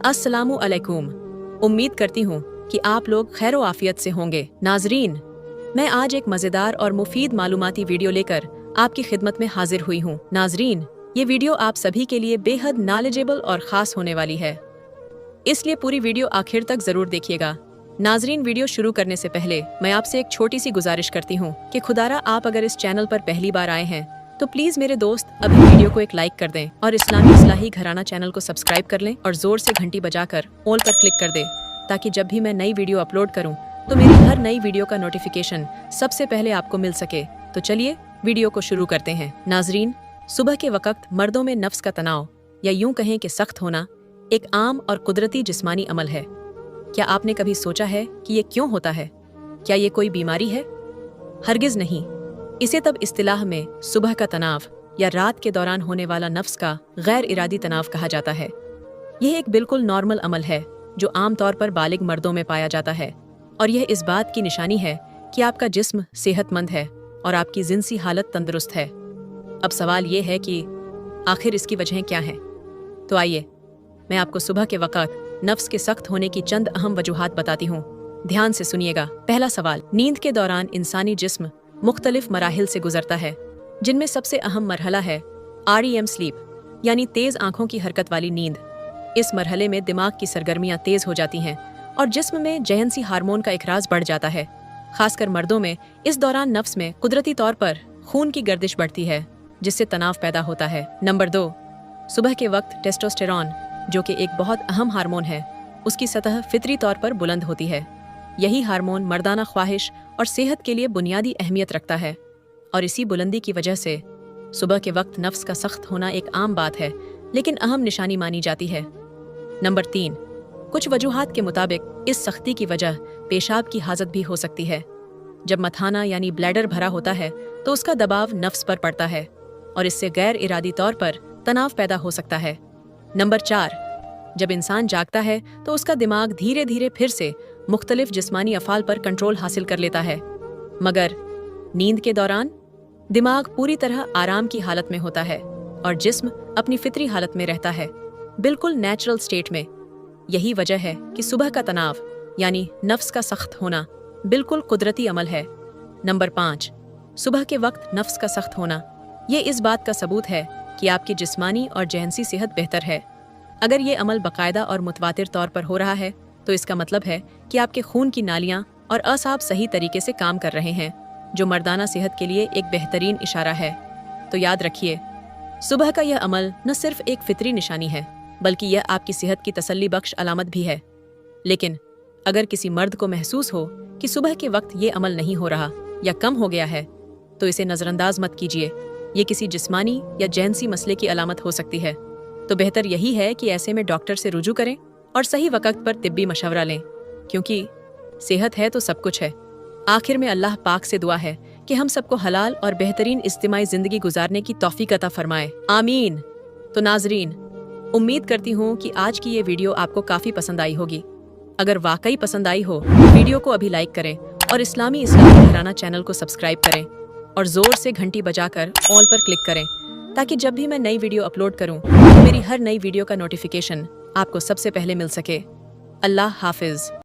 अस्सलामु अलैकुम। उम्मीद करती हूँ कि आप लोग खैर आफियत से होंगे। नाजरीन, मैं आज एक मज़ेदार और मुफीद मालूमाती वीडियो लेकर आपकी खिदमत में हाजिर हुई हूँ। नाजरीन, ये वीडियो आप सभी के लिए बेहद नॉलेजेबल और ख़ास होने वाली है, इसलिए पूरी वीडियो आखिर तक ज़रूर देखिएगा। नाजरीन, वीडियो शुरू करने से पहले मैं आपसे एक छोटी सी गुजारिश करती हूँ कि खुदारा आप अगर इस चैनल पर पहली बार आए हैं तो प्लीज़ मेरे दोस्त अभी वीडियो को एक लाइक कर दें और इस्लामी इस्लाही घराना चैनल को सब्सक्राइब कर लें और ज़ोर से घंटी बजाकर ऑल पर क्लिक कर दें, ताकि जब भी मैं नई वीडियो अपलोड करूं तो मेरी हर नई वीडियो का नोटिफिकेशन सबसे पहले आपको मिल सके। तो चलिए वीडियो को शुरू करते हैं। नाजरीन, सुबह के वक्त मर्दों में नफ्स का तनाव या यूं कहें कि सख्त होना एक आम और कुदरती जिस्मानी अमल है। क्या आपने कभी सोचा है कि ये क्यों होता है? क्या ये कोई बीमारी है? हरगिज़ नहीं। इसे तब इस्तिलाह में सुबह का तनाव या रात के दौरान होने वाला नफ्स का गैर इरादी तनाव कहा जाता है। यह एक बिल्कुल नॉर्मल अमल है जो आम तौर पर बालिग मर्दों में पाया जाता है, और यह इस बात की निशानी है कि आपका जिस्म सेहतमंद है और आपकी जिनसी हालत तंदुरुस्त है। अब सवाल ये है कि आखिर इसकी वजहें क्या हैं? तो आइए मैं आपको सुबह के वक़्त नफ्स के सख्त होने की चंद अहम वजूहात बताती हूँ। ध्यान से सुनिएगा। पहला सवाल, नींद के दौरान इंसानी जिस्म मुख्तलिफ मराहिल से गुजरता है, जिनमें सबसे अहम मरहला है REM स्लीप, यानी तेज आंखों की हरकत वाली नींद। इस मरहले में दिमाग की सरगर्मियां तेज हो जाती हैं और जिस्म में जहनसी हार्मोन का इखराज बढ़ जाता है। खासकर मर्दों में इस दौरान नफ्स में कुदरती तौर पर खून की गर्दिश बढ़ती है, जिससे तनाव पैदा होता है। नंबर 2, सुबह के वक्त टेस्टोस्टेरॉन, जो कि एक बहुत अहम हार्मोन है, उसकी सतह फितरी तौर पर बुलंद होती है। यही हार्मोन मर्दाना ख्वाहिश और सेहत के लिए बुनियादी अहमियत रखता है, और इसी बुलंदी की वजह से सुबह के वक्त नफ्स का सख्त होना एक आम बात है, लेकिन अहम निशानी मानी जाती है। नंबर 3, कुछ वजूहात के मुताबिक इस सख्ती की वजह पेशाब की हाजत भी हो सकती है। जब मथाना यानी ब्लैडर भरा होता है तो उसका दबाव नफ्स पर पड़ता है और इससे गैर इरादी तौर पर तनाव पैदा हो सकता है। नंबर 4, जब इंसान जागता है तो उसका दिमाग धीरे धीरे फिर से मुख्तलिफ जिस्मानी अफ़ाल पर कंट्रोल हासिल कर लेता है, मगर नींद के दौरान दिमाग पूरी तरह आराम की हालत में होता है और जिस्म अपनी फितरी हालत में रहता है, बिल्कुल नेचुरल स्टेट में। यही वजह है कि सुबह का तनाव यानी नफ्स का सख्त होना बिल्कुल कुदरती अमल है। नंबर 5, सुबह के वक्त नफ्स का सख्त होना ये इस बात का सबूत है कि आपकी जिस्मानी और जहनसी सेहत बेहतर है। अगर ये अमल बाकायदा और मुतवातिर तौर पर हो रहा है तो इसका मतलब है कि आपके खून की नालियां और असाब सही तरीके से काम कर रहे हैं, जो मर्दाना सेहत के लिए एक बेहतरीन इशारा है। तो याद रखिए, सुबह का यह अमल न सिर्फ एक फितरी निशानी है, बल्कि यह आपकी सेहत की तसल्ली बख्श अलामत भी है। लेकिन अगर किसी मर्द को महसूस हो कि सुबह के वक्त ये अमल नहीं हो रहा या कम हो गया है, तो इसे नज़रअंदाज मत कीजिए। ये किसी जिस्मानी या जहनसी मसले की अलामत हो सकती है। तो बेहतर यही है कि ऐसे में डॉक्टर से रुजू करें और सही वक्त पर तिब्बी मशवरा लें, क्योंकि सेहत है तो सब कुछ है। आखिर में अल्लाह पाक से दुआ है कि हम सबको हलाल और बेहतरीन इज्तिमाई ज़िंदगी गुजारने की तौफीक अता फरमाए, आमीन। तो नाजरीन, उम्मीद करती हूँ कि आज की ये वीडियो आपको काफ़ी पसंद आई होगी। अगर वाकई पसंद आई हो तो वीडियो को अभी लाइक करें और इस्लामी घराना चैनल को सब्सक्राइब करें और ज़ोर से घंटी बजाकर ऑल पर क्लिक करें, ताकि जब भी मैं नई वीडियो अपलोड करूं तो मेरी हर नई वीडियो का नोटिफिकेशन आपको सबसे पहले मिल सके। अल्लाह हाफिज़।